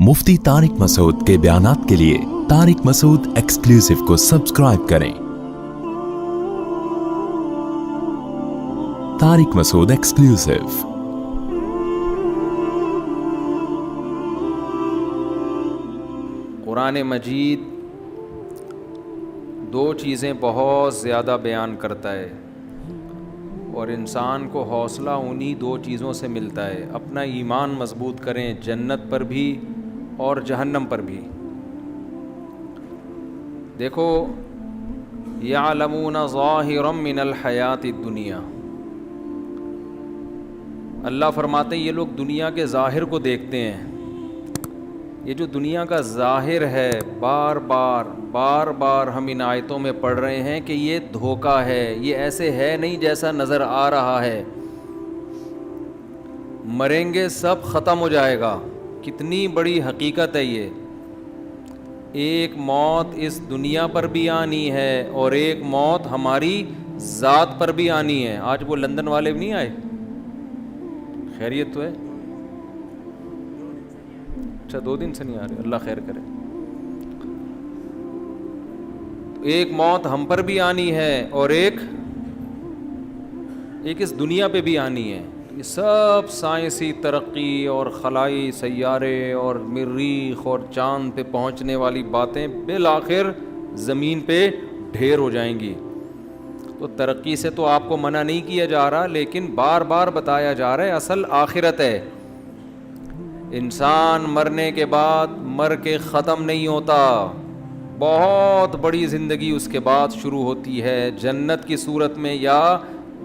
مفتی طارق مسعود کے بیانات کے لیے طارق مسعود ایکسکلوسیو کو سبسکرائب کریں۔ طارق مسعود ایکسکلوسیو۔ قرآن مجید دو چیزیں بہت زیادہ بیان کرتا ہے اور انسان کو حوصلہ انہی دو چیزوں سے ملتا ہے۔ اپنا ایمان مضبوط کریں، جنت پر بھی اور جہنم پر بھی۔ دیکھو، یعلمون ظاہرا من الحیات الدنیا، اللہ فرماتے ہیں یہ لوگ دنیا کے ظاہر کو دیکھتے ہیں۔ یہ جو دنیا کا ظاہر ہے، بار بار ہم ان آیتوں میں پڑھ رہے ہیں کہ یہ دھوکہ ہے، یہ ایسے ہے نہیں جیسا نظر آ رہا ہے۔ مریں گے سب، ختم ہو جائے گا۔ کتنی بڑی حقیقت ہے یہ۔ ایک موت اس دنیا پر بھی آنی ہے اور ایک موت ہماری ذات پر بھی آنی ہے۔ آج وہ لندن والے بھی نہیں آئے؟ خیریت تو ہے؟ اچھا، 2 دن سے نہیں آ رہے، اللہ خیر کرے۔ ایک موت ہم پر بھی آنی ہے اور ایک اس دنیا پہ بھی آنی ہے۔ یہ سب سائنسی ترقی اور خلائی سیارے اور مریخ اور چاند پہ پہنچنے والی باتیں بالآخر زمین پہ ڈھیر ہو جائیں گی۔ تو ترقی سے تو آپ کو منع نہیں کیا جا رہا، لیکن بار بار بتایا جا رہا ہے اصل آخرت ہے۔ انسان مرنے کے بعد مر کے ختم نہیں ہوتا، بہت بڑی زندگی اس کے بعد شروع ہوتی ہے، جنت کی صورت میں یا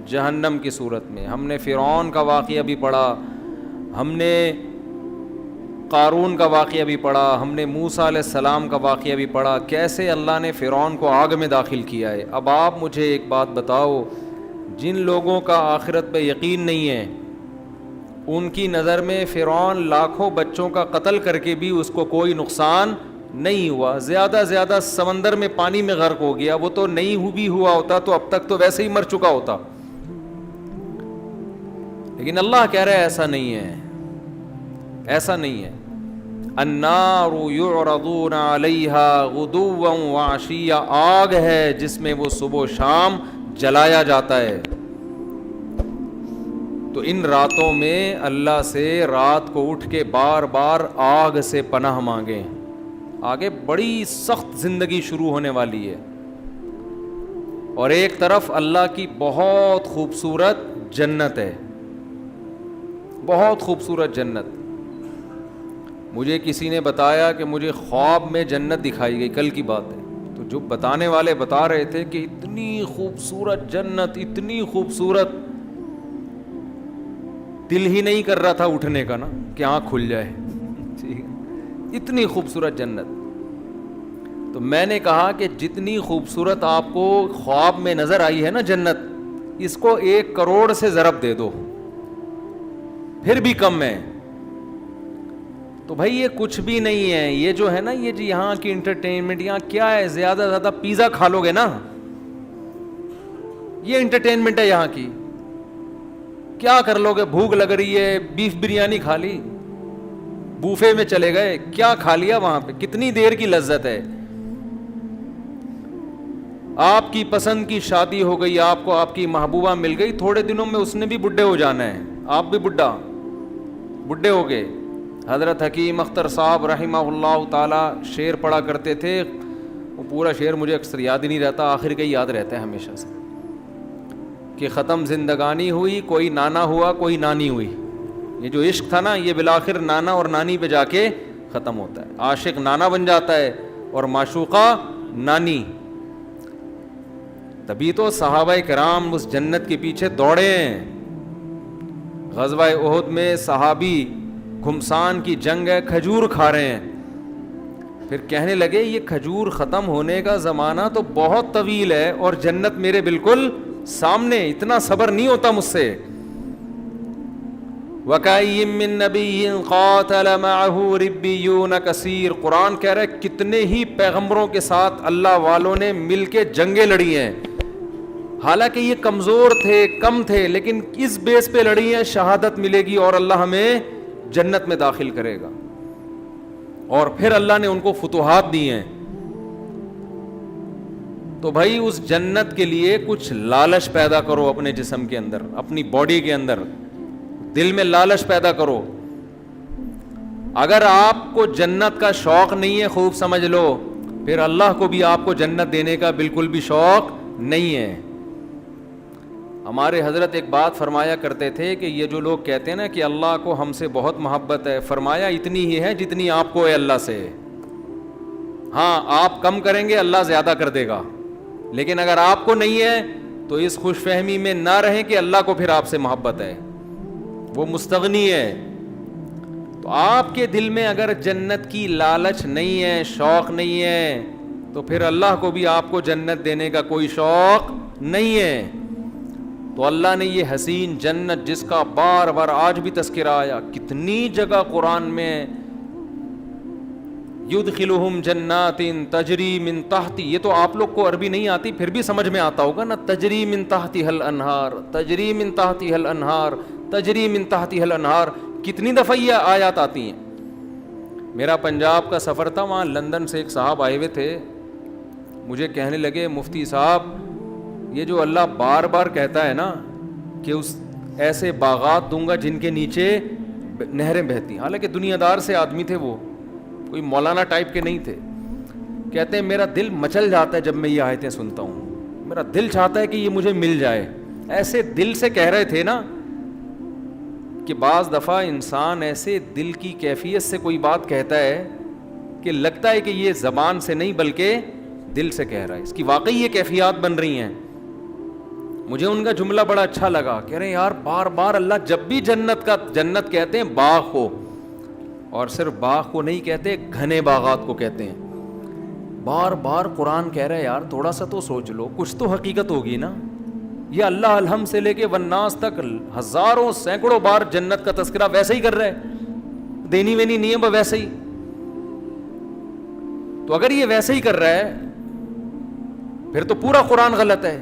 جہنم کی صورت میں۔ ہم نے فرعون کا واقعہ بھی پڑھا، ہم نے قارون کا واقعہ بھی پڑھا، ہم نے موسیٰ علیہ السلام کا واقعہ بھی پڑھا، کیسے اللہ نے فرعون کو آگ میں داخل کیا ہے۔ اب آپ مجھے ایک بات بتاؤ، جن لوگوں کا آخرت پہ یقین نہیں ہے، ان کی نظر میں فرعون لاکھوں بچوں کا قتل کر کے بھی اس کو کوئی نقصان نہیں ہوا، زیادہ زیادہ سمندر میں پانی میں غرق ہو گیا، وہ تو نہیں بھی ہوا ہوتا تو اب تک تو ویسے ہی مر چکا ہوتا۔ لیکن اللہ کہہ رہا ہے ایسا نہیں ہے، ایسا نہیں ہے۔ النار یعرضون علیہا غدوا وعشیا، آگ ہے جس میں وہ صبح و شام جلایا جاتا ہے۔ تو ان راتوں میں اللہ سے رات کو اٹھ کے بار بار آگ سے پناہ مانگیں۔ آگے بڑی سخت زندگی شروع ہونے والی ہے، اور ایک طرف اللہ کی بہت خوبصورت جنت ہے، بہت خوبصورت جنت۔ مجھے کسی نے بتایا کہ مجھے خواب میں جنت دکھائی گئی، کل کی بات ہے، تو جو بتانے والے بتا رہے تھے کہ اتنی خوبصورت جنت، اتنی خوبصورت، دل ہی نہیں کر رہا تھا اٹھنے کا نا کہ آنکھ کھل جائے، اتنی خوبصورت جنت۔ تو میں نے کہا کہ جتنی خوبصورت آپ کو خواب میں نظر آئی ہے نا جنت، اس کو 1 کروڑ سے ضرب دے دو، پھر بھی کم ہے۔ تو بھائی یہ کچھ بھی نہیں ہے، یہ جو ہے نا، یہ جو یہاں کی انٹرٹینمنٹ، یہاں کیا ہے، زیادہ زیادہ پیزا کھا لو گے نا، یہ انٹرٹینمنٹ ہے یہاں کی۔ کیا کر لو گے؟ بھوک لگ رہی ہے، بیف بریانی کھا لی، بوفے میں چلے گئے، کیا کھا لیا وہاں پہ، کتنی دیر کی لذت ہے۔ آپ کی پسند کی شادی ہو گئی، آپ کو آپ کی محبوبہ مل گئی، تھوڑے دنوں میں اس نے بھی بڈھے ہو جانا ہے، آپ بھی بڈھے ہو گئے۔ حضرت حکیم اختر صاحب رحمہ اللہ تعالی شعر پڑھا کرتے تھے، وہ پورا شعر مجھے اکثر یاد ہی نہیں رہتا، آخر کا ہی یاد رہتا ہے ہمیشہ سے، کہ ختم زندگانی ہوئی، کوئی نانا ہوا کوئی نانی ہوئی۔ یہ جو عشق تھا نا، یہ بالآخر نانا اور نانی پہ جا کے ختم ہوتا ہے۔ عاشق نانا بن جاتا ہے اور معشوقہ نانی۔ تبھی تو صحابہ کرام اس جنت کے پیچھے دوڑے ہیں۔ غزوہ احد میں صحابی گھمسان کی جنگ ہے، کھجور کھا رہے ہیں، پھر کہنے لگے یہ کھجور ختم ہونے کا زمانہ تو بہت طویل ہے اور جنت میرے بالکل سامنے، اتنا صبر نہیں ہوتا مجھ سے۔ وَكَأَيٍّ مِّن نَّبِيٍّ قَاتَلَ مَعَهُ رِبِّيُّونَ كَثِيرٌ، قرآن کہہ رہا ہے کتنے ہی پیغمبروں کے ساتھ اللہ والوں نے مل کے جنگیں لڑی ہیں، حالانکہ یہ کمزور تھے، کم تھے، لیکن اس بیس پہ لڑی ہیں، شہادت ملے گی اور اللہ ہمیں جنت میں داخل کرے گا۔ اور پھر اللہ نے ان کو فتوحات دی ہیں. تو بھائی اس جنت کے لیے کچھ لالچ پیدا کرو اپنے جسم کے اندر, اپنی باڈی کے اندر, دل میں لالچ پیدا کرو. اگر آپ کو جنت کا شوق نہیں ہے, خوب سمجھ لو, پھر اللہ کو بھی آپ کو جنت دینے کا بالکل بھی شوق نہیں ہے. ہمارے حضرت ایک بات فرمایا کرتے تھے کہ یہ جو لوگ کہتے ہیں نا کہ اللہ کو ہم سے بہت محبت ہے, فرمایا اتنی ہی ہے جتنی آپ کو ہے اللہ سے. ہاں آپ کم کریں گے اللہ زیادہ کر دے گا, لیکن اگر آپ کو نہیں ہے تو اس خوش فہمی میں نہ رہیں کہ اللہ کو پھر آپ سے محبت ہے, وہ مستغنی ہے. تو آپ کے دل میں اگر جنت کی لالچ نہیں ہے, شوق نہیں ہے, تو پھر اللہ کو بھی آپ کو جنت دینے کا کوئی شوق نہیں ہے. تو اللہ نے یہ حسین جنت جس کا بار بار آج بھی تذکرہ آیا, کتنی جگہ قرآن میں, یدخلہم جنات تجری من تحتی, یہ تو آپ لوگ کو عربی نہیں آتی پھر بھی سمجھ میں آتا ہوگا نا, تجری من تحتہا الانہار, تجری من تحتہا الانہار, تجری من تحتہا الانہار, کتنی دفعہ یہ آیات آتی ہیں. میرا پنجاب کا سفر تھا, وہاں لندن سے ایک صاحب آئے ہوئے تھے, مجھے کہنے لگے مفتی صاحب یہ جو اللہ بار بار کہتا ہے نا کہ اس ایسے باغات دوں گا جن کے نیچے نہریں بہتی, حالانکہ دنیا دار سے آدمی تھے, وہ کوئی مولانا ٹائپ کے نہیں تھے, کہتے ہیں میرا دل مچل جاتا ہے جب میں یہ آیتیں سنتا ہوں, میرا دل چاہتا ہے کہ یہ مجھے مل جائے. ایسے دل سے کہہ رہے تھے نا کہ بعض دفعہ انسان ایسے دل کی کیفیت سے کوئی بات کہتا ہے کہ لگتا ہے کہ یہ زبان سے نہیں بلکہ دل سے کہہ رہا ہے, اس کی واقعی یہ کیفیات بن رہی ہیں. مجھے ان کا جملہ بڑا اچھا لگا, کہہ رہے ہیں یار بار بار اللہ جب بھی جنت کہتے ہیں باغ کو, اور صرف باغ کو نہیں کہتے, گھنے باغات کو کہتے ہیں. بار بار قرآن کہہ رہا ہے یار تھوڑا سا تو سوچ لو, کچھ تو حقیقت ہوگی نا. یہ اللہ الحم سے لے کے والناس تک ہزاروں سینکڑوں بار جنت کا تذکرہ ویسے ہی کر رہا ہے, دینی وینی نہیں ہے ویسے ہی. تو اگر یہ ویسے ہی کر رہا ہے پھر تو پورا قرآن غلط ہے,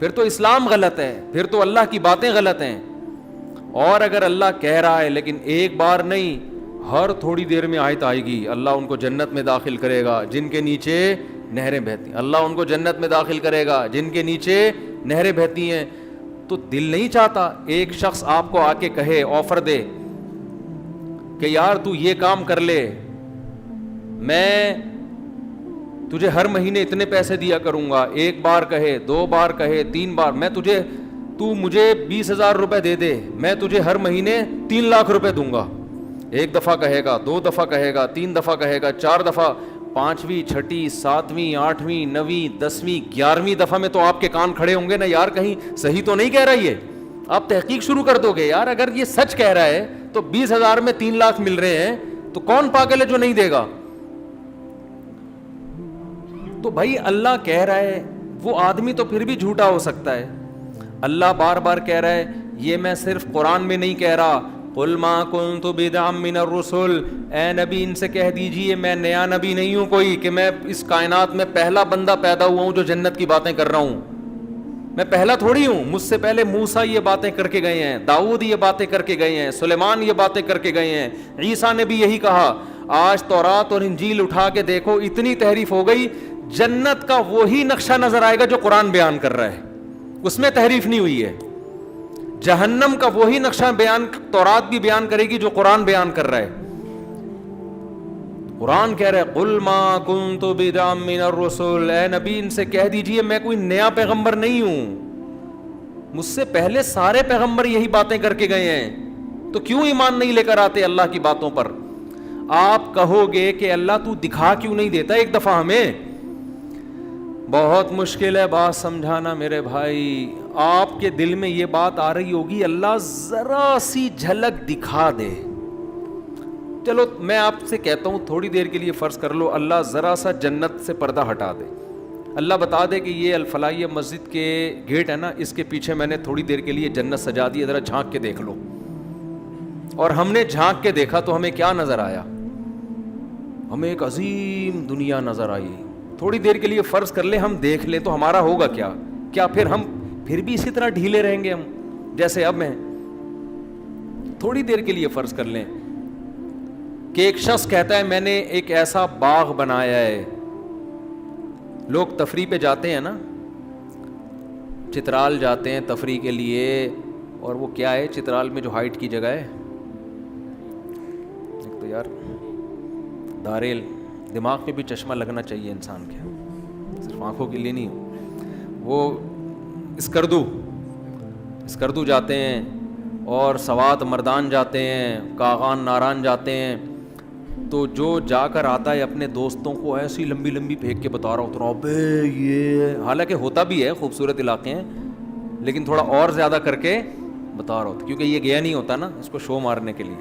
پھر تو اسلام غلط ہے, پھر تو اللہ کی باتیں غلط ہیں. اور اگر اللہ کہہ رہا ہے لیکن ایک بار نہیں, ہر تھوڑی دیر میں آیت آئے گی, اللہ ان کو جنت میں داخل کرے گا جن کے نیچے نہریں بہتی ہیں, اللہ ان کو جنت میں داخل کرے گا جن کے نیچے نہریں بہتی ہیں. تو دل نہیں چاہتا ایک شخص آپ کو آ کے کہے, آفر دے کہ یار تو یہ کام کر لے, میں تجھے ہر مہینے اتنے پیسے دیا کروں گا, ایک بار کہے, دو بار کہے, تین بار, تو مجھے 20,000 روپے دے دے, میں تجھے ہر مہینے 3 لاکھ روپے دوں گا. ایک دفعہ کہے گا, 2 دفعہ کہے گا, 3 دفعہ کہے گا, 4 دفعہ, 5ویں 6ٹھی 7ویں 8ویں 9ویں 10ویں 11ویں دفعہ میں تو آپ کے کان کھڑے ہوں گے نا, یار کہیں صحیح تو نہیں کہہ رہا یہ. آپ تحقیق شروع کر دو گے, یار اگر یہ سچ کہہ رہا ہے تو 20,000 میں 3 لاکھ مل رہے ہیں, تو کون پاگل ہے جو نہیں دے گا. تو بھائی اللہ کہہ رہا ہے, وہ آدمی تو پھر بھی جھوٹا ہو سکتا ہے. اللہ بار بار کہہ رہا ہے, یہ میں صرف قرآن میں نہیں کہہ رہا, قل ما کنت بدعا من الرسل, اے نبی ان سے کہہ دیجئے میں نیا نبی نہیں ہوں کوئی کہ میں اس کائنات میں پہلا بندہ پیدا ہوا ہوں جو جنت کی باتیں کر رہا ہوں. میں پہلا تھوڑی ہوں, مجھ سے پہلے موسیٰ یہ باتیں کر کے گئے ہیں, داؤد یہ باتیں کر کے گئے ہیں, سلیمان یہ باتیں کر کے گئے ہیں, عیسیٰ نے بھی یہی کہا. آج تورات اور انجیل اٹھا کے دیکھو, اتنی تحریف ہو گئی, جنت کا وہی نقشہ نظر آئے گا جو قرآن بیان کر رہا ہے, اس میں تحریف نہیں ہوئی ہے. جہنم کا وہی نقشہ بیان تورات بھی بیان کرے گی جو قرآن بیان کر رہا ہے. قرآن کہہ رہا ہے قل ما کنت بدعا من الرسل, اے نبی ان سے کہہ دیجئے میں کوئی نیا پیغمبر نہیں ہوں, مجھ سے پہلے سارے پیغمبر یہی باتیں کر کے گئے ہیں, تو کیوں ایمان نہیں لے کر آتے اللہ کی باتوں پر. آپ کہو گے کہ اللہ تو دکھا کیوں نہیں دیتا ایک دفعہ ہمیں. بہت مشکل ہے بات سمجھانا میرے بھائی. آپ کے دل میں یہ بات آ رہی ہوگی اللہ ذرا سی جھلک دکھا دے. چلو میں آپ سے کہتا ہوں تھوڑی دیر کے لیے فرض کر لو اللہ ذرا سا جنت سے پردہ ہٹا دے, اللہ بتا دے کہ یہ الفلاحیہ مسجد کے گیٹ ہے نا, اس کے پیچھے میں نے تھوڑی دیر کے لیے جنت سجا دی, ذرا جھانک کے دیکھ لو. اور ہم نے جھانک کے دیکھا تو ہمیں کیا نظر آیا, ہمیں ایک عظیم دنیا نظر آئی. تھوڑی دیر کے لیے فرض کر لیں ہم دیکھ لیں تو ہمارا ہوگا کیا پھر ہم پھر بھی اسی طرح ڈھیلے رہیں گے ہم جیسے اب ہیں. تھوڑی دیر کے لیے فرض کر لیں کہ ایک شخص کہتا ہے میں نے ایک ایسا باغ بنایا ہے. لوگ تفریح پہ جاتے ہیں نا, چترال جاتے ہیں تفریح کے لیے, اور وہ کیا ہے چترال میں جو ہائٹ کی جگہ ہے, ایک تو یار داریل, دماغ میں بھی چشمہ لگنا چاہیے انسان کے, صرف آنکھوں کے لیے نہیں. وہ اسکردو جاتے ہیں, اور سوات مردان جاتے ہیں, کاغان ناران جاتے ہیں. تو جو جا کر آتا ہے اپنے دوستوں کو ایسی لمبی لمبی پھینک کے بتا رہا ہوتا ہے بے یہ, حالانکہ ہوتا بھی ہے خوبصورت علاقے ہیں, لیکن تھوڑا اور زیادہ کر کے بتا رہا ہوتا, کیونکہ یہ گیا نہیں ہوتا نا اس کو شو مارنے کے لیے.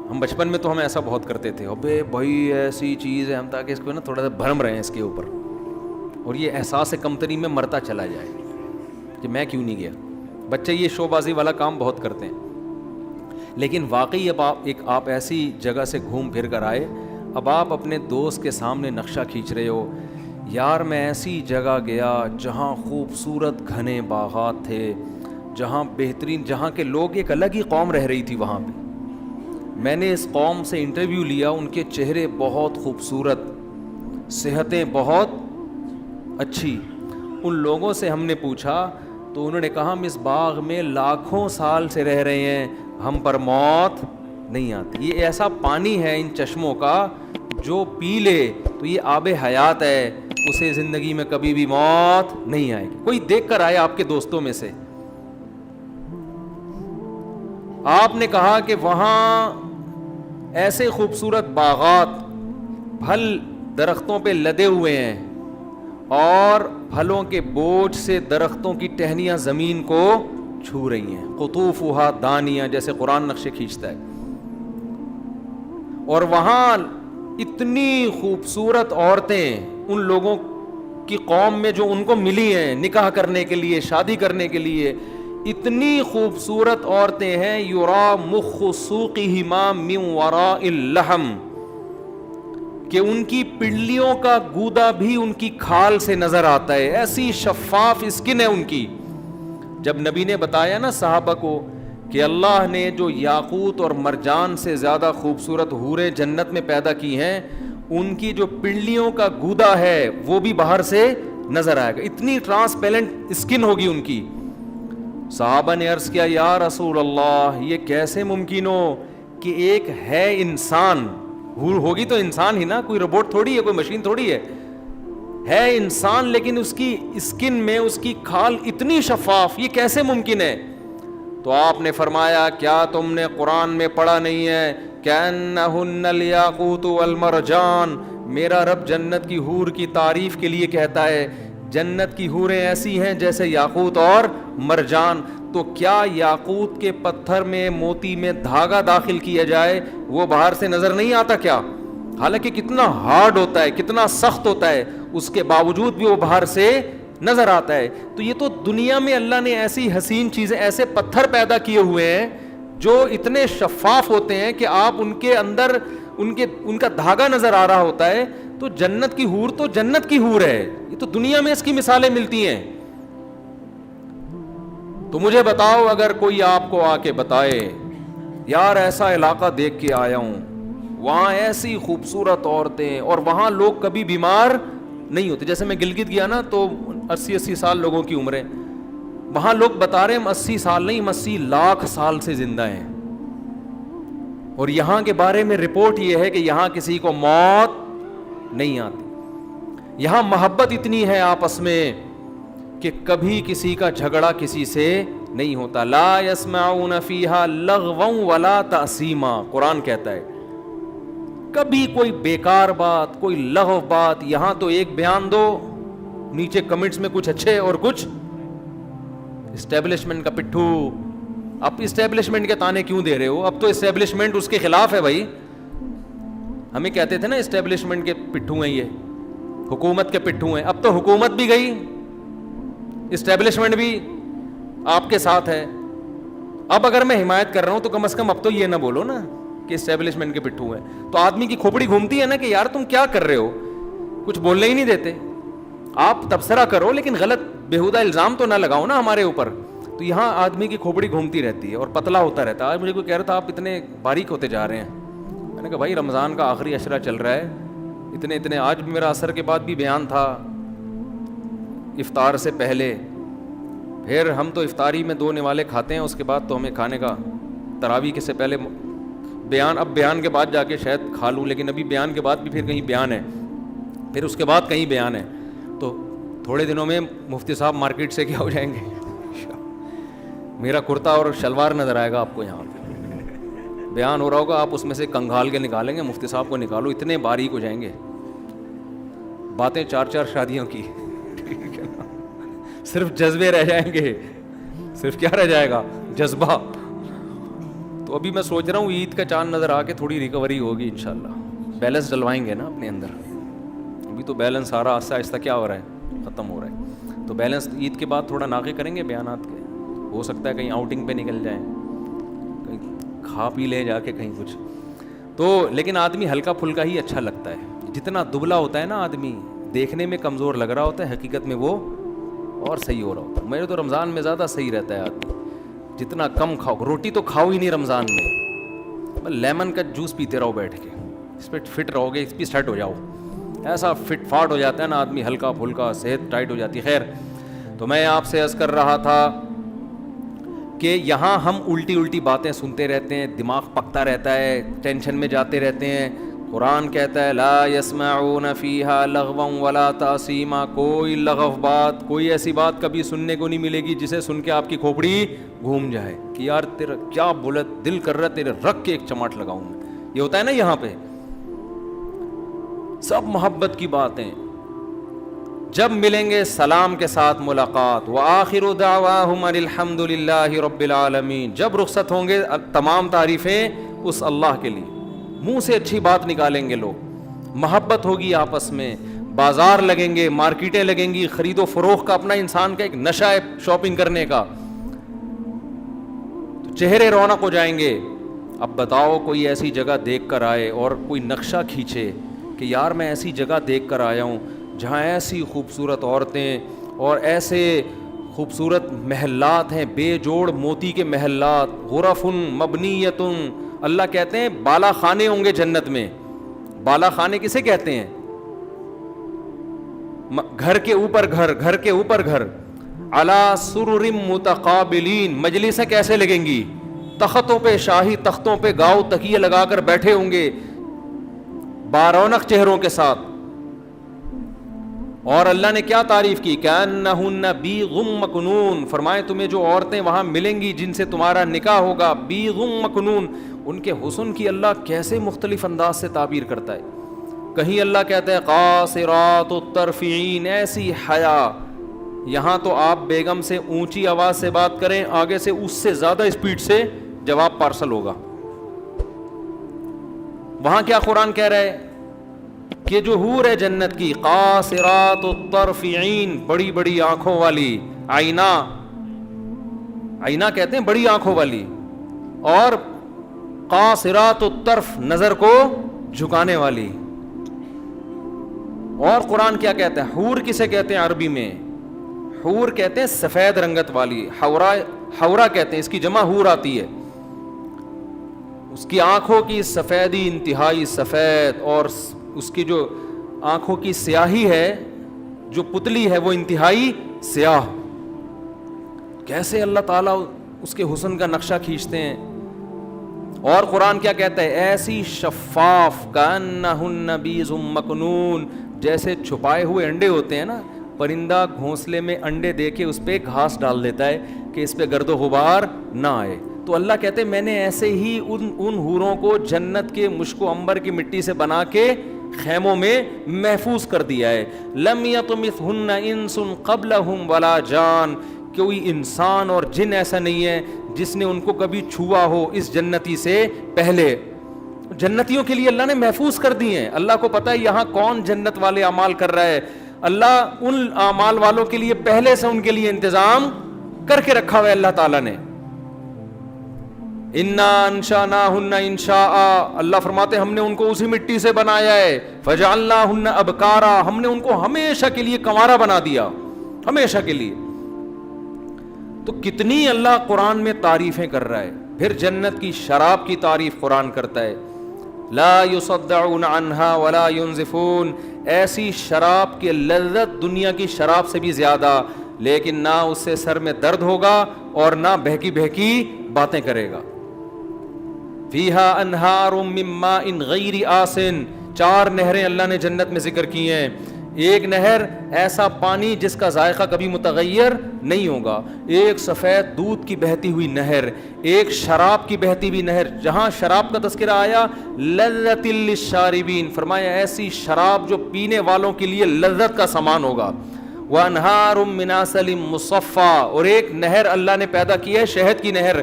ہم بچپن میں تو ہم ایسا بہت کرتے تھے, ابے بھائی ایسی چیز ہے, ہم تاکہ اس کو نا تھوڑا سا بھرم رہے ہیں اس کے اوپر, اور یہ احساس کمتری میں مرتا چلا جائے کہ میں کیوں نہیں گیا. بچے یہ شو بازی والا کام بہت کرتے ہیں. لیکن واقعی اب آپ ایسی جگہ سے گھوم پھر کر آئے, اب آپ اپنے دوست کے سامنے نقشہ کھینچ رہے ہو, یار میں ایسی جگہ گیا جہاں خوبصورت گھنے باغات تھے, جہاں بہترین, جہاں کے لوگ ایک الگ ہی قوم رہ رہی تھی وہاں پہ. میں نے اس قوم سے انٹرویو لیا, ان کے چہرے بہت خوبصورت, صحتیں بہت اچھی. ان لوگوں سے ہم نے پوچھا تو انہوں نے کہا ہم اس باغ میں لاکھوں سال سے رہ رہے ہیں, ہم پر موت نہیں آتی. یہ ایسا پانی ہے ان چشموں کا جو پی لے تو یہ آب حیات ہے, اسے زندگی میں کبھی بھی موت نہیں آئے گی. کوئی دیکھ کر آئے آپ کے دوستوں میں سے, آپ نے کہا کہ وہاں ایسے خوبصورت باغات, پھل درختوں پہ لدے ہوئے ہیں, اور پھلوں کے بوجھ سے درختوں کی ٹہنیاں زمین کو چھو رہی ہیں, قطوفھا دانیہ, جیسے قرآن نقشے کھینچتا ہے. اور وہاں اتنی خوبصورت عورتیں ان لوگوں کی قوم میں جو ان کو ملی ہیں نکاح کرنے کے لیے, شادی کرنے کے لیے, اتنی خوبصورت عورتیں ہیں. یرا مخ سوقہما من وراء اللحم, کہ ان کی پنڈلیوں کا گودا بھی ان کی کھال سے نظر آتا ہے, ایسی شفاف اسکن ہے ان کی. جب نبی نے بتایا نا صحابہ کو کہ اللہ نے جو یاقوت اور مرجان سے زیادہ خوبصورت حوریں جنت میں پیدا کی ہیں, ان کی جو پنڈلیوں کا گودا ہے وہ بھی باہر سے نظر آئے گا, اتنی ٹرانسپیرنٹ اسکن ہوگی ان کی. صحابہ نے عرض کیا یا رسول اللہ یہ کیسے ممکن ہو کہ ایک ہے انسان, حور ہوگی تو انسان ہی نا, کوئی روبوٹ تھوڑی ہے, کوئی مشین تھوڑی ہے انسان, لیکن اس کی اسکن میں اس کی کھال اتنی شفاف, یہ کیسے ممکن ہے؟ تو آپ نے فرمایا کیا تم نے قرآن میں پڑھا نہیں ہے کأنہن الیاقوت والمرجان, میرا رب جنت کی حور کی تعریف کے لیے کہتا ہے جنت کی حوریں ایسی ہیں جیسے یاقوت اور مرجان. تو کیا یاقوت کے پتھر میں موتی میں دھاگا داخل کیا جائے وہ باہر سے نظر نہیں آتا کیا؟ حالانکہ کتنا ہارڈ ہوتا ہے, کتنا سخت ہوتا ہے, اس کے باوجود بھی وہ باہر سے نظر آتا ہے. تو یہ تو دنیا میں اللہ نے ایسی حسین چیزیں, ایسے پتھر پیدا کیے ہوئے ہیں جو اتنے شفاف ہوتے ہیں کہ آپ ان کے اندر ان کا دھاگا نظر آ رہا ہوتا ہے. تو جنت کی حور تو جنت کی حور ہے, یہ تو دنیا میں اس کی مثالیں ملتی ہیں. تو مجھے بتاؤ اگر کوئی آپ کو آ کے بتائے یار ایسا علاقہ دیکھ کے آیا ہوں, وہاں ایسی خوبصورت عورتیں, اور وہاں لوگ کبھی بیمار نہیں ہوتے. جیسے میں گلگت گیا نا تو 80 سال لوگوں کی عمریں, وہاں لوگ بتا رہے ہیں ہم 80 سال نہیں, ہم 80 لاکھ سال سے زندہ ہیں. اور یہاں کے بارے میں رپورٹ یہ ہے کہ یہاں کسی کو موت نہیں آتی. یہاں محبت اتنی ہے آپس میں کہ کبھی کسی کا جھگڑا کسی سے نہیں ہوتا. لا يسمعون فیہا لغوا ولا تأثیما, قرآن کہتا ہے کبھی کوئی بیکار بات, کوئی لغو بات. یہاں تو ایک بیان دو, نیچے کمنٹس میں کچھ اچھے اور کچھ اسٹیبلشمنٹ کا پٹھو. اب اسٹیبلشمنٹ کے تانے کیوں دے رہے ہو؟ اب تو اسٹیبلشمنٹ اس کے خلاف ہے بھائی. ہمیں کہتے تھے نا اسٹیبلشمنٹ کے پٹھو ہیں, یہ حکومت کے پٹھو ہیں. اب تو حکومت بھی گئی, اسٹیبلشمنٹ بھی آپ کے ساتھ ہے. اب اگر میں حمایت کر رہا ہوں تو کم از کم اب تو یہ نہ بولو نا کہ اسٹیبلشمنٹ کے پٹھو ہیں. تو آدمی کی کھوپڑی گھومتی ہے نا کہ یار تم کیا کر رہے ہو, کچھ بولنے ہی نہیں دیتے. آپ تبصرہ کرو لیکن غلط بےہودہ الزام تو نہ لگاؤ نا ہمارے اوپر. تو یہاں آدمی کی کھوپڑی گھومتی رہتی ہے اور پتلا ہوتا رہتا ہے. آج مجھے کوئی کہہ رہا تھا آپ اتنے باریک ہوتے جا رہے ہیں. میں نے کہا بھائی رمضان کا آخری عشرہ چل رہا ہے, اتنے آج بھی میرا عصر کے بعد بھی بیان تھا, افطار سے پہلے, پھر ہم تو افطاری میں 2 نوالے کھاتے ہیں, اس کے بعد تو ہمیں کھانے کا, تراویح کے سے پہلے بیان, اب بیان کے بعد جا کے شاید کھا لوں, لیکن ابھی بیان کے بعد بھی پھر کہیں بیان ہے, پھر اس کے بعد کہیں بیان ہے, تو تھوڑے دنوں میں مفتی صاحب مارکیٹ سے کیا ہو جائیں گے, میرا کرتا اور شلوار نظر آئے گا آپ کو, یہاں پہ بیان ہو رہا ہوگا, آپ اس میں سے کنگھال کے نکالیں گے, مفتی صاحب کو نکالو, اتنے باریک ہو جائیں گے, باتیں 4 شادیوں کی, صرف جذبے رہ جائیں گے, صرف کیا رہ جائے گا, جذبہ. تو ابھی میں سوچ رہا ہوں عید کا چاند نظر آ کے تھوڑی ریکوری ہوگی انشاءاللہ, بیلنس ڈلوائیں گے نا اپنے اندر, ابھی تو بیلنس سارا آہستہ آہستہ کیا ہو رہا ہے, ختم ہو رہا ہے, تو بیلنس عید کے بعد تھوڑا ناقے کریں گے بیانات کے, ہو سکتا ہے کہیں آؤٹنگ پہ نکل جائیں, کہیں کھا پی لے جا کے کہیں کچھ, تو لیکن آدمی ہلکا پھلکا ہی اچھا لگتا ہے, جتنا دبلا ہوتا ہے نا آدمی, دیکھنے میں کمزور لگ رہا ہوتا ہے, حقیقت میں وہ اور صحیح ہو رہا ہوتا ہے. میرے تو رمضان میں زیادہ صحیح رہتا ہے آدمی, جتنا کم کھاؤ, روٹی تو کھاؤ ہی نہیں رمضان میں, لیمن کا جوس پیتے رہو بیٹھ کے, اس پہ فٹ رہو گے, اس پہ سیٹ ہو جاؤ, ایسا فٹ فاٹ ہو جاتا ہے نا آدمی, ہلکا پھلکا, صحت ٹائٹ ہو جاتی ہے. خیر, تو میں آپ سے عرض کر رہا تھا کہ یہاں ہم الٹی باتیں سنتے رہتے ہیں, دماغ پکتا رہتا ہے, ٹینشن میں جاتے رہتے ہیں. قرآن کہتا ہے لا یسمعون فیہا لغوا ولا تاثیما, کوئی لغو بات, کوئی ایسی بات کبھی سننے کو نہیں ملے گی جسے سن کے آپ کی کھوپڑی گھوم جائے کہ یار تیرا کیا بولا, دل کر رہا ہے تیرے رکھ کے ایک چماٹ لگاؤں میں. یہ ہوتا ہے نا یہاں پہ, سب محبت کی باتیں. جب ملیں گے سلام کے ساتھ ملاقات, وآخر دعواہم ان الحمد للہ رب العالمین, جب رخصت ہوں گے تمام تعریفیں اس اللہ کے لیے, منہ سے اچھی بات نکالیں گے لوگ, محبت ہوگی آپس میں, بازار لگیں گے, مارکیٹیں لگیں گی, خرید و فروخت کا اپنا انسان کا ایک نشہ ہے شاپنگ کرنے کا, تو چہرے رونق ہو جائیں گے. اب بتاؤ کوئی ایسی جگہ دیکھ کر آئے اور کوئی نقشہ کھینچے کہ یار میں ایسی جگہ دیکھ کر آیا ہوں جہاں ایسی خوبصورت عورتیں اور ایسے خوبصورت محلات ہیں, بے جوڑ موتی کے محلات, غرف مبنیۃ, اللہ کہتے ہیں بالا خانے ہوں گے جنت میں. بالا خانے کسے کہتے ہیں؟ گھر کے اوپر گھر, گھر کے اوپر گھر. علی سرر متقابلین, مجلسیں کیسے لگیں گی, تختوں پہ, شاہی تختوں پہ گاؤ تکیے لگا کر بیٹھے ہوں گے بارونق چہروں کے ساتھ. اور اللہ نے کیا تعریف کی, کأنہن بیض مکنون, فرمائے تمہیں جو عورتیں وہاں ملیں گی جن سے تمہارا نکاح ہوگا, بیض مکنون, ان کے حسن کی اللہ کیسے مختلف انداز سے تعبیر کرتا ہے. کہیں اللہ کہتا ہے قاصرات الطرف عین, ایسی حیا, یہاں تو آپ بیگم سے اونچی آواز سے بات کریں, آگے سے اس سے زیادہ اسپیڈ سے جواب پارسل ہوگا. وہاں کیا قرآن کہہ رہا ہے کہ جو حور ہے جنت کی, قاصرات الطرف عین, بڑی بڑی آنکھوں والی, آئینہ, آئینہ کہتے ہیں بڑی آنکھوں والی, اور قاصرات الطرف, نظر کو جھکانے والی. اور قرآن کیا کہتا ہے, حور کسے کہتے ہیں عربی میں, حور کہتے ہیں سفید رنگت والی, حورا کہتے ہیں, اس کی جمع حور آتی ہے. اس کی آنکھوں کی سفیدی انتہائی سفید, اور اس کی جو آنکھوں کی سیاہی ہے, جو پتلی ہے, وہ انتہائی سیاہ. کیسے اللہ تعالیٰ اس کے حسن کا نقشہ کھینچتے ہیں. اور قرآن کیا کہتا ہے, ایسی شفاف, کأنہن بیض مکنون, جیسے چھپائے ہوئے انڈے ہوتے ہیں نا, پرندہ گھونسلے میں انڈے دے کے اس پہ گھاس ڈال دیتا ہے کہ اس پہ گرد و غبار نہ آئے. تو اللہ کہتے ہیں میں نے ایسے ہی ان حوروں کو جنت کے مشک و عنبر کی مٹی سے بنا کے خیموں میں محفوظ کر دیا ہے. لم یطمثہن انس قبلہم ولا جان, کوئی انسان اور جن ایسا نہیں ہے جس نے ان کو کبھی چھوا ہو اس جنتی سے پہلے. جنتیوں کے لیے اللہ نے محفوظ کر دی ہیں. اللہ کو پتہ ہے یہاں کون جنت والے اعمال کر رہا ہے, اللہ ان اعمال والوں کے لیے پہلے سے ان کے لیے انتظام کر کے رکھا ہوا ہے اللہ تعالیٰ نے. انا انشأناہن انشاء, اللہ فرماتے ہم نے ان کو اسی مٹی سے بنایا ہے. فجعلناہن ابکارا, ہم نے ان کو ہمیشہ کے لیے کنوارا بنا دیا, ہمیشہ کے لیے. تو کتنی اللہ قرآن میں تعریفیں کر رہا ہے. پھر جنت کی شراب کی تعریف قرآن کرتا ہے, لا یصدعون عنہا ولا ینزفون، ایسی شراب کی لذت دنیا کی شراب سے بھی زیادہ، لیکن نہ اس سے سر میں درد ہوگا اور نہ بہکی بہکی باتیں کرے گا۔ فیہا انہار من ماء غیر آسن، 4 نہریں اللہ نے جنت میں ذکر کی ہیں۔ ایک نہر ایسا پانی جس کا ذائقہ کبھی متغیر نہیں ہوگا، ایک سفید دودھ کی بہتی ہوئی نہر، ایک شراب کی بہتی ہوئی نہر۔ جہاں شراب کا تذکرہ آیا لذت للشاربین، فرمایا ایسی شراب جو پینے والوں کے لیے لذت کا سامان ہوگا۔ وانہار من عسل مصفی، اور ایک نہر اللہ نے پیدا کی ہے شہد کی نہر۔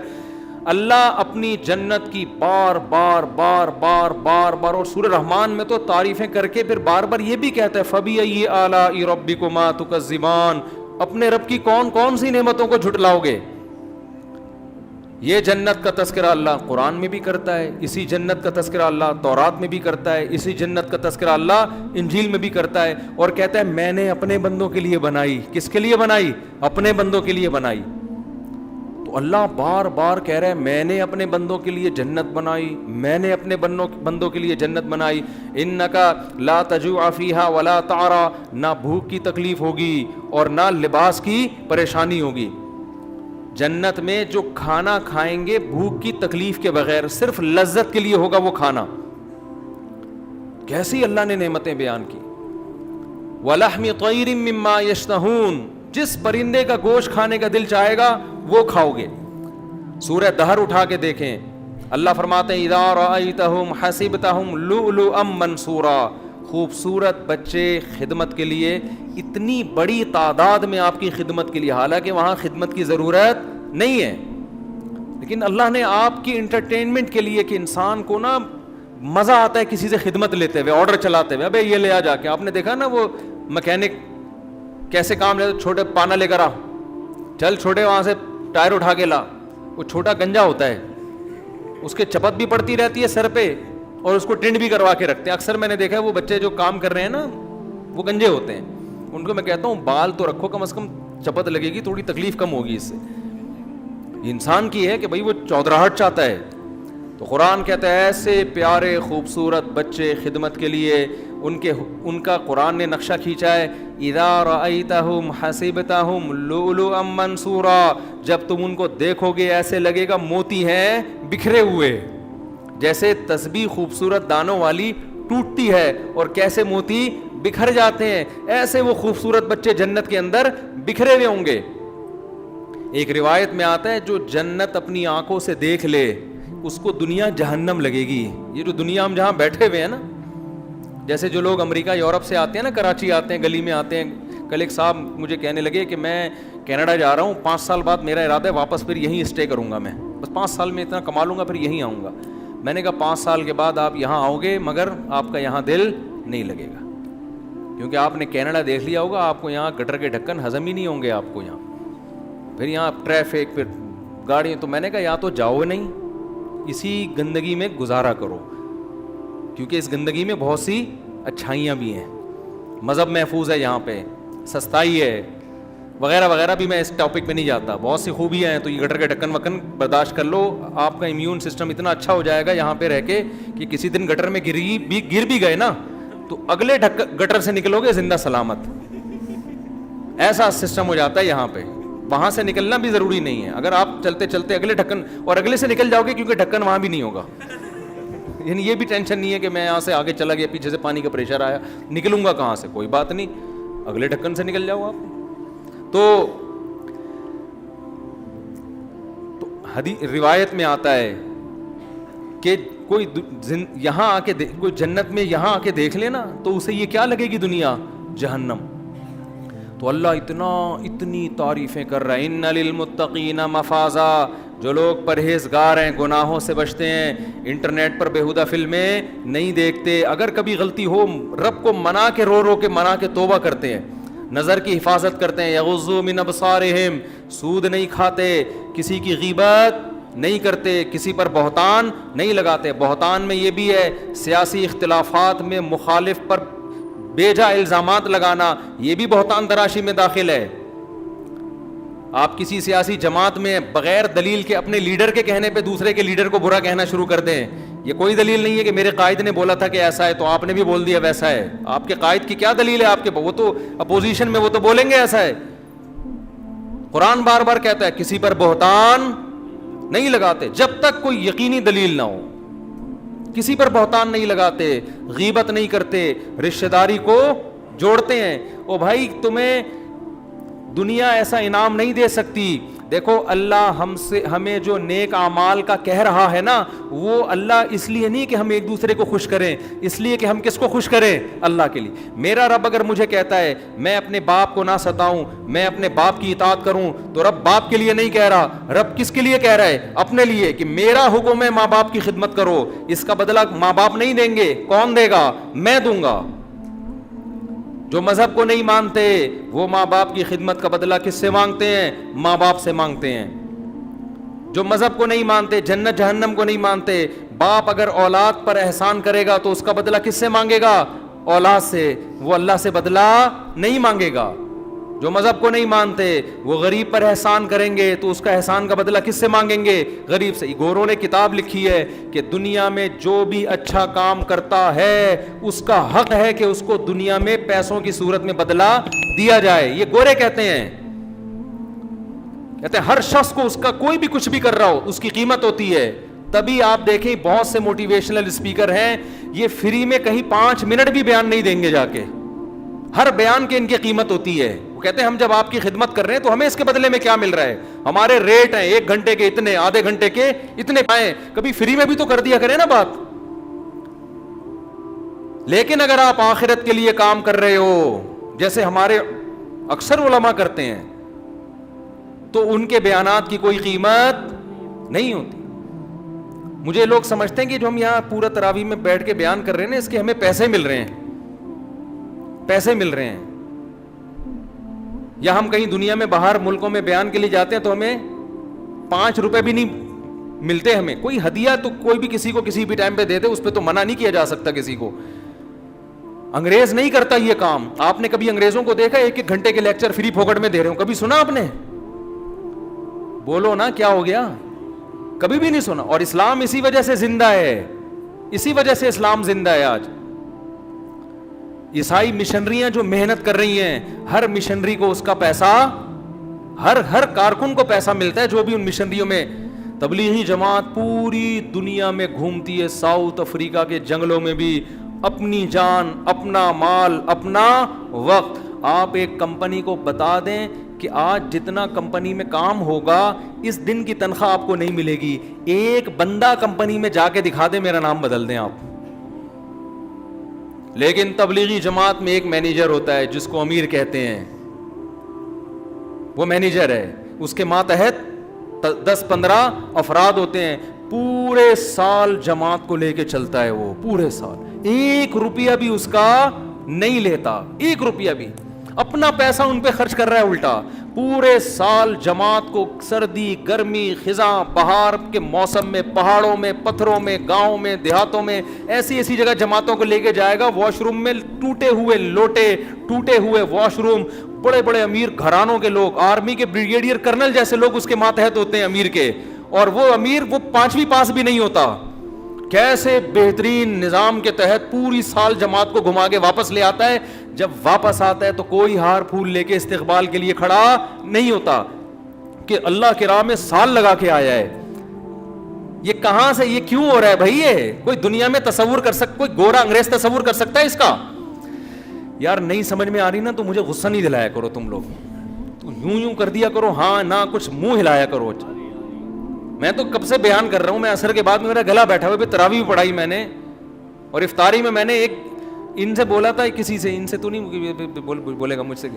اللہ اپنی جنت کی بار بار بار بار بار بار، اور سورہ رحمان میں تو تعریفیں کر کے پھر بار بار یہ بھی کہتا ہے فَبِأَيِّ آلَاءِ رَبِّكُمَا تُكَذِّبَانِ، اپنے رب کی کون کون سی نعمتوں کو جھٹلاؤ گے۔ یہ جنت کا تذکرہ اللہ قرآن میں بھی کرتا ہے، اسی جنت کا تذکرہ اللہ تورات میں بھی کرتا ہے، اسی جنت کا تذکرہ اللہ انجیل میں بھی کرتا ہے، اور کہتا ہے میں نے اپنے بندوں کے لیے بنائی۔ کس کے لیے بنائی؟ اپنے بندوں کے لیے بنائی۔ تو اللہ بار بار کہہ رہا ہے میں نے اپنے بندوں کے لیے جنت بنائی، میں نے اپنے بندوں کے لیے جنت بنائی۔ انکا لا تجوع فیہا ولا تعرا، نہ بھوک کی تکلیف ہوگی اور نہ لباس کی پریشانی ہوگی۔ جنت میں جو کھانا کھائیں گے بھوک کی تکلیف کے بغیر، صرف لذت کے لیے ہوگا وہ کھانا۔ کیسی اللہ نے نعمتیں بیان کی۔ وَلَحْمِ طَيْرٍ مِّمَّا يَشْتَهُونَ، جس پرندے کا گوشت کھانے کا دل چاہے گا وہ کھاؤ گے۔ سورہ دہر اٹھا کے دیکھیں، اللہ فرماتے ہیں اِذَا رَأَيْتَهُمْ حَسِبْتَهُمْ لُؤْلُؤًا مَّنْثُورًا، خوبصورت بچے خدمت کے لیے، اتنی بڑی تعداد میں آپ کی خدمت کے لیے، حالانکہ وہاں خدمت کی ضرورت نہیں ہے، لیکن اللہ نے آپ کی انٹرٹینمنٹ کے لیے، کہ انسان کو نا مزہ آتا ہے کسی سے خدمت لیتے ہوئے، آرڈر چلاتے ہوئے، ابے یہ لے آ جا کے۔ آپ نے دیکھا نا وہ مکینک کیسے کام لیتے، چھوٹے پانا لے کر آ، چل چھوٹے وہاں سے ٹائر اٹھا کے لا۔ وہ چھوٹا گنجا ہوتا ہے، اس کے چپت بھی پڑتی رہتی ہے سر پہ، اور اس کو ٹنڈ بھی کروا کے رکھتے ہیں۔ اکثر میں نے دیکھا ہے وہ بچے جو کام کر رہے ہیں نا وہ گنجے ہوتے ہیں، ان کو میں کہتا ہوں بال تو رکھو، کم از کم چپت لگے گی، تھوڑی تکلیف کم ہوگی اس سے۔ انسان کی ہے کہ بھائی وہ چودراہٹ چاہتا ہے، تو قرآن کہتا ہے ایسے پیارے خوبصورت بچے خدمت کے لیے، ان کا قرآن نے نقشہ کھینچا ہے اِذَا رَأَيْتَهُمْ حَسِبْتَهُمْ لُؤْلُؤًا مَّنْثُورًا، جب تم ان کو دیکھو گے ایسے لگے گا موتی ہیں بکھرے ہوئے، جیسے تسبیح خوبصورت دانوں والی ٹوٹتی ہے اور کیسے موتی بکھر جاتے ہیں، ایسے وہ خوبصورت بچے جنت کے اندر بکھرے ہوئے ہوں گے۔ ایک روایت میں آتا ہے جو جنت اپنی آنکھوں سے دیکھ لے اس کو دنیا جہنم لگے گی۔ یہ جو دنیا ہم جہاں بیٹھے ہوئے ہیں نا، جیسے جو لوگ امریکہ یورپ سے آتے ہیں نا، کراچی آتے ہیں، گلی میں آتے ہیں، کل ایک صاحب مجھے کہنے لگے کہ میں کینیڈا جا رہا ہوں، 5 سال بعد میرا ارادہ ہے واپس پھر یہیں اسٹے کروں گا، میں بس 5 سال میں اتنا کما لوں گا پھر یہیں آؤں گا۔ میں نے کہا 5 سال کے بعد آپ یہاں آؤ گے مگر آپ کا یہاں دل نہیں لگے گا، کیونکہ آپ نے کینیڈا دیکھ لیا ہوگا، آپ کو یہاں گٹر کے ڈھکن ہضم ہی نہیں ہوں گے آپ کو یہاں، پھر یہاں ٹریفک، پھر گاڑیاں۔ تو میں نے کہا یا تو جاؤ نہیں، اسی گندگی میں گزارا کرو، کیونکہ اس گندگی میں بہت سی اچھائیاں بھی ہیں، مذہب محفوظ ہے یہاں پہ، سستائی ہے وغیرہ وغیرہ، بھی میں اس ٹاپک پہ نہیں جاتا، بہت سی خوبیاں ہیں۔ تو یہ گٹر کے ڈھکن وکن برداشت کر لو، آپ کا امیون سسٹم اتنا اچھا ہو جائے گا یہاں پہ رہ کے کہ کسی دن گٹر میں گر بھی گئے نا تو اگلے گٹر سے نکلو گے زندہ سلامت، ایسا سسٹم ہو جاتا ہے یہاں پہ۔ وہاں سے نکلنا بھی ضروری نہیں ہے، اگر آپ چلتے چلتے اگلے ڈھکن اور اگلے سے نکل جاؤ گے، کیونکہ ڈھکن وہاں بھی نہیں ہوگا، یعنی یہ بھی ٹینشن نہیں ہے کہ میں یہاں سے آگے چلا گیا، پیچھے سے پانی کا پریشر آیا، نکلوں گا کہاں سے، کوئی بات نہیں، اگلے ڈھکن سے نکل جاؤ آپ۔ تو روایت میں آتا ہے کہ کوئی یہاں آ کے کوئی جنت میں یہاں آ کے دیکھ لینا تو اسے یہ کیا لگے گی دنیا، جہنم۔ تو اللہ اتنی تعریفیں کر رہا ہے، ان للمتقین مفازا، جو لوگ پرہیزگار ہیں، گناہوں سے بچتے ہیں، انٹرنیٹ پر بیہودہ فلمیں نہیں دیکھتے، اگر کبھی غلطی ہو رب کو منا کے رو کے منا کے توبہ کرتے ہیں، نظر کی حفاظت کرتے ہیں، یغضوا من ابصارہم، سود نہیں کھاتے، کسی کی غیبت نہیں کرتے، کسی پر بہتان نہیں لگاتے۔ بہتان میں یہ بھی ہے سیاسی اختلافات میں مخالف پر بے جا الزامات لگانا، یہ بھی بہتان تراشی میں داخل ہے۔ آپ کسی سیاسی جماعت میں بغیر دلیل کے اپنے لیڈر کے کہنے پہ دوسرے کے لیڈر کو برا کہنا شروع کر دیں، یہ کوئی دلیل نہیں ہے کہ میرے قائد نے بولا تھا کہ ایسا ہے تو آپ نے بھی بول دیا ویسا ہے. آپ کے قائد کی کیا دلیل ہے؟ آپ کے وہ تو اپوزیشن میں، وہ تو بولیں گے ایسا ہے. قرآن بار بار کہتا ہے کسی پر بہتان نہیں لگاتے جب تک کوئی یقینی دلیل نہ ہو. کسی پر بہتان نہیں لگاتے، غیبت نہیں کرتے، رشتہ داری کو جوڑتے ہیں. او بھائی تمہیں دنیا ایسا انعام نہیں دے سکتی. دیکھو اللہ ہمیں جو نیک اعمال کا کہہ رہا ہے نا، وہ اللہ اس لیے نہیں کہ ہم ایک دوسرے کو خوش کریں، اس لیے کہ ہم کس کو خوش کریں؟ اللہ کے لیے. میرا رب اگر مجھے کہتا ہے میں اپنے باپ کو نہ ستاؤں، میں اپنے باپ کی اطاعت کروں، تو رب باپ کے لیے نہیں کہہ رہا. رب کس کے لیے کہہ رہا ہے؟ اپنے لیے، کہ میرا حکم ہے ماں باپ کی خدمت کرو. اس کا بدلہ ماں باپ نہیں دیں گے. کون دے گا؟ میں دوں گا. جو مذہب کو نہیں مانتے وہ ماں باپ کی خدمت کا بدلہ کس سے مانگتے ہیں؟ ماں باپ سے مانگتے ہیں. جو مذہب کو نہیں مانتے، جنت جہنم کو نہیں مانتے، باپ اگر اولاد پر احسان کرے گا تو اس کا بدلہ کس سے مانگے گا؟ اولاد سے. وہ اللہ سے بدلہ نہیں مانگے گا. جو مذہب کو نہیں مانتے وہ غریب پر احسان کریں گے تو اس کا احسان کا بدلہ کس سے مانگیں گے؟ غریب سے. گوروں نے کتاب لکھی ہے کہ دنیا میں جو بھی اچھا کام کرتا ہے اس کا حق ہے کہ اس کو دنیا میں پیسوں کی صورت میں بدلہ دیا جائے. یہ گورے کہتے ہیں ہر شخص کو، اس کا کوئی بھی کچھ بھی کر رہا ہو، اس کی قیمت ہوتی ہے. تبھی آپ دیکھیں بہت سے موٹیویشنل اسپیکر ہیں، یہ فری میں کہیں 5 منٹ بھی بیان نہیں دیں گے جا کے. ہر بیان کی ان کی قیمت ہوتی ہے. وہ کہتے ہیں ہم جب آپ کی خدمت کر رہے ہیں تو ہمیں اس کے بدلے میں کیا مل رہا ہے؟ ہمارے ریٹ ہیں 1 گھنٹے کے اتنے، آدھے گھنٹے کے اتنے پائیں. کبھی فری میں بھی تو کر دیا کریں نا بات. لیکن اگر آپ آخرت کے لیے کام کر رہے ہو جیسے ہمارے اکثر علماء کرتے ہیں تو ان کے بیانات کی کوئی قیمت نہیں ہوتی. مجھے لوگ سمجھتے ہیں کہ جو ہم یہاں پورا تراویح میں بیٹھ کے بیان کر رہے ہیں نا، اس کے ہمیں پیسے مل رہے ہیں، پیسے مل رہے ہیں. یا ہم کہیں دنیا میں باہر ملکوں میں بیان کے لیے جاتے ہیں تو ہمیں 5 روپے بھی نہیں ملتے. ہمیں کوئی ہدیہ تو کوئی بھی کسی کو کسی بھی ٹائم پہ دے دے، اس پہ تو منع نہیں کیا جا سکتا کسی کو. انگریز نہیں کرتا یہ کام. آپ نے کبھی انگریزوں کو دیکھا 1-1 گھنٹے کے لیکچر فری پھوکٹ میں دے رہے ہوں؟ کبھی سنا آپ نے؟ بولو نا کیا ہو گیا؟ کبھی بھی نہیں سنا. اور اسلام اسی وجہ سے زندہ ہے، اسی وجہ سے اسلام زندہ ہے آج. عیسائی مشنریاں جو محنت کر رہی ہیں، ہر مشنری کو اس کا پیسہ، ہر کارکن کو پیسہ ملتا ہے جو بھی ان مشنریوں میں. تبلیغی جماعت پوری دنیا میں گھومتی ہے، ساؤتھ افریقہ کے جنگلوں میں بھی، اپنی جان، اپنا مال، اپنا وقت. آپ ایک کمپنی کو بتا دیں کہ آج جتنا کمپنی میں کام ہوگا اس دن کی تنخواہ آپ کو نہیں ملے گی. ایک بندہ کمپنی میں جا کے دکھا دیں میرا نام بدل دیں آپ. لیکن تبلیغی جماعت میں ایک مینیجر ہوتا ہے جس کو امیر کہتے ہیں. وہ مینیجر ہے، اس کے ماتحت 10-15 افراد ہوتے ہیں. پورے سال جماعت کو لے کے چلتا ہے. وہ پورے سال 1 روپیہ بھی اس کا نہیں لیتا، 1 روپیہ بھی. اپنا پیسہ ان پہ خرچ کر رہا ہے الٹا. پورے سال جماعت کو سردی، گرمی، خزاں، بہار کے موسم میں، پہاڑوں میں، پتھروں میں، گاؤں میں، دیہاتوں میں، ایسی ایسی جگہ جماعتوں کو لے کے جائے گا. واش روم میں ٹوٹے ہوئے لوٹے، ٹوٹے ہوئے واش روم. بڑے بڑے امیر گھرانوں کے لوگ، آرمی کے بریگیڈیئر کرنل جیسے لوگ اس کے ماتحت ہوتے ہیں امیر کے. اور وہ امیر وہ 5ویں پاس بھی نہیں ہوتا. کیسے بہترین نظام کے تحت پوری سال جماعت کو گھما کے واپس لے آتا ہے. جب واپس آتا ہے تو کوئی ہار پھول لے کے استقبال کے لیے کھڑا نہیں ہوتا کہ اللہ کی راہ میں سال لگا کے آیا ہے. یہ کہاں سے، یہ کیوں ہو رہا ہے بھائی؟ یہ کوئی دنیا میں تصور کر سکتا، کوئی گورا انگریز تصور کر سکتا ہے اس کا؟ یار نہیں سمجھ میں آ رہی نا تو مجھے غصہ نہیں دلایا کرو تم لوگ. تو یوں کر دیا کرو ہاں نہ، کچھ منہ ہلایا کرو. میں تو کب سے بیان کر رہا ہوں. میں عصر کے بعد میرا گلا بیٹھا ہوا، پھر تراویح بھی پڑھائی میں نے. اور افطاری میں نے ایک ان سے بولا تھا، کسی سے، ان سے تو نہیں بولے گا مجھ سے،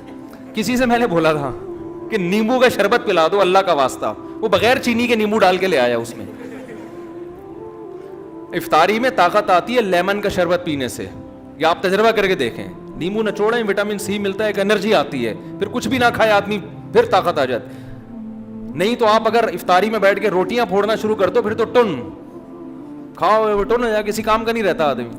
کسی سے میں نے بولا تھا کہ نیمبو کا شربت پلا دو اللہ کا واسطہ. وہ بغیر چینی کے نیمبو ڈال کے لے آیا اس میں. افطاری میں طاقت آتی ہے لیمن کا شربت پینے سے. یا آپ تجربہ کر کے دیکھیں، نیمبو نچوڑیں، وٹامن سی ملتا ہے، ایک انرجی آتی ہے. پھر کچھ بھی نہ کھائے آدمی پھر طاقت آ جاتی. نہیں تو آپ اگر افطاری میں بیٹھ کے روٹیاں پھوڑنا شروع کر دو پھر تو ٹن کھاؤ ٹن یا کسی کام کا نہیں رہتا آدمی.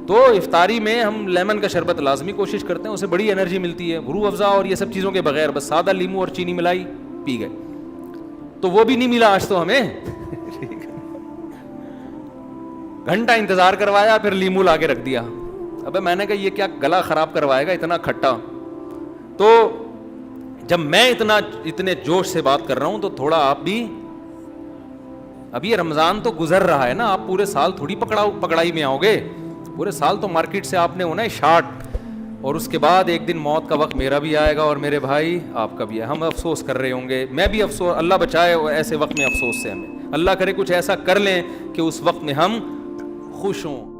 تو افطاری میں ہم لیمن کا شربت لازمی کوشش کرتے ہیں، اسے بڑی انرجی ملتی ہے. روح افزا اور یہ سب چیزوں کے بغیر بس سادہ لیمو اور چینی ملائی پی گئے. تو وہ بھی نہیں ملا آج تو ہمیں. گھنٹہ انتظار کروایا, پھر لیمو لا کے رکھ دیا. ابے میں نے کہا یہ کیا گلا خراب کروائے گا اتنا کھٹا. تو جب میں اتنے جوش سے بات کر رہا ہوں تو تھوڑا آپ بھی, اب یہ رمضان تو گزر رہا ہے نا, آپ پورے سال تھوڑی پکڑائی میں آؤ گے, پورے سال تو مارکیٹ سے آپ نے ہونا ہے شارٹ, اور اس کے بعد ایک دن موت کا وقت میرا بھی آئے گا اور میرے بھائی آپ کا بھی ہے. ہم افسوس کر رہے ہوں گے, میں بھی افسوس, اللہ بچائے ایسے وقت میں افسوس سے ہمیں, اللہ کرے کچھ ایسا کر لیں کہ اس وقت میں ہم خوش ہوں.